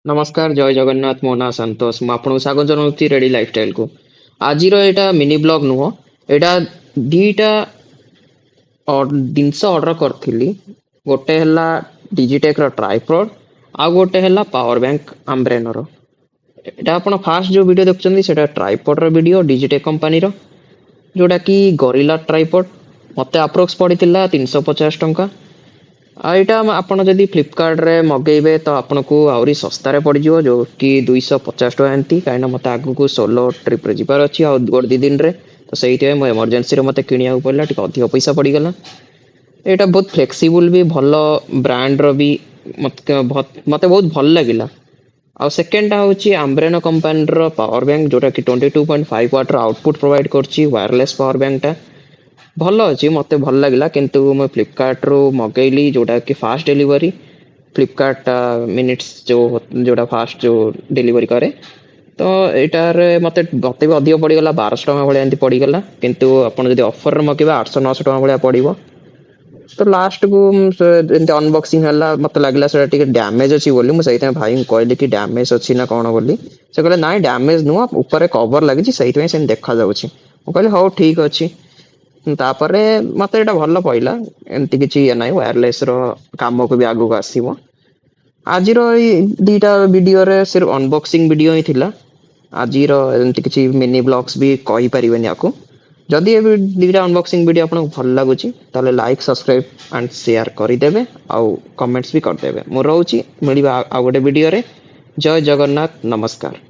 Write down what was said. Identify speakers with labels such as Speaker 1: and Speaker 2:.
Speaker 1: नमस्कार जय जगन्नाथ मो ना संतोष मु आपन स्वागत जनाउछि रेडी लाइफस्टाइल को आज एटा मिनी ब्लॉग नुह एटा दीटा जिनस ऑर्डर करथिली गोटे हला डिजिटेक रो ट्राइपॉड आ गोटे हला पावर बैंक आम्ब्रेनो रो एटा आपण फास्ट जो वीडियो देखछन्ती सेटा ट्राइपॉड रो वीडियो डिजिटेक कंपनी रो जोटा की गोरिल्ला ट्राइपॉड मते अप्रोक्स पड़िथिला 350 टंका आ एटा आपण जदी फ्लिपकार्ट रे मगेबे तो आपनको आउरी सस्ता रे पड़ जिवो जो कि 250 टका एंती काइना मते आगु को सोलो ट्रिप रे जिबार अछि आ गोड दी दिन रे तो सेहिते मो इमरजेंसी रे मते किनिया पड़ला टिक अधिक पैसा पड़ी गला एटा बहुत फ्लेक्सिबल भी भलो ब्रांड रो भी मते बहुत भल लागिला आ सेकंड टा होची आम्ब्रेनो कंपनी रो पावर बैंक जोटा कि 22.5 वाट रो आउटपुट प्रोवाइड करची वायरलेस पावर बैंक टा भल अच्छी मत भल लगे किंतु मैं फ्लिपकार्ट रू मगेली जोटा कि फास्ट डिलीवरी फ्लिपकार्ट मिनिट्स जोटा फास्ट जो डिलीवरी करे तो यार मत भी अधिक पड़गला 1200 टका भाई पड़गला किंतु आपड़ जब ऑफर मगेबे 800-900 टका भाई पड़ो तो लास्ट को अनबॉक्सिंग है मत लगला डैमेज अच्छी बोली मुझे भाई कहली कि डैमेज अच्छी ना कौन बोली से कहले ना डैमेज नुह ऊपर कवर लगी से देखा जाऊँगी मुझे हाँ ठीक अच्छी तापरे मते एटा भल पइला एंती किछि नै वायरलेस रो काम को भी आगु को आसीबो आज रो दीटा वीडियो रे सिर्फ अनबॉक्सिंग वीडियो ही थिला आज रो एंती किछि मिनी ब्लॉग्स भी कहि परिबेनी आकु जदि ए दीटा अनबॉक्सिंग वीडियो आपन भल लागुची ताले लाइक सब्सक्राइब एंड शेयर करि देबे आ कमेंट्स भी कर देबे मो रहउची मिलिबा आ गोटे वीडियो रे जय जगन्नाथ नमस्कार।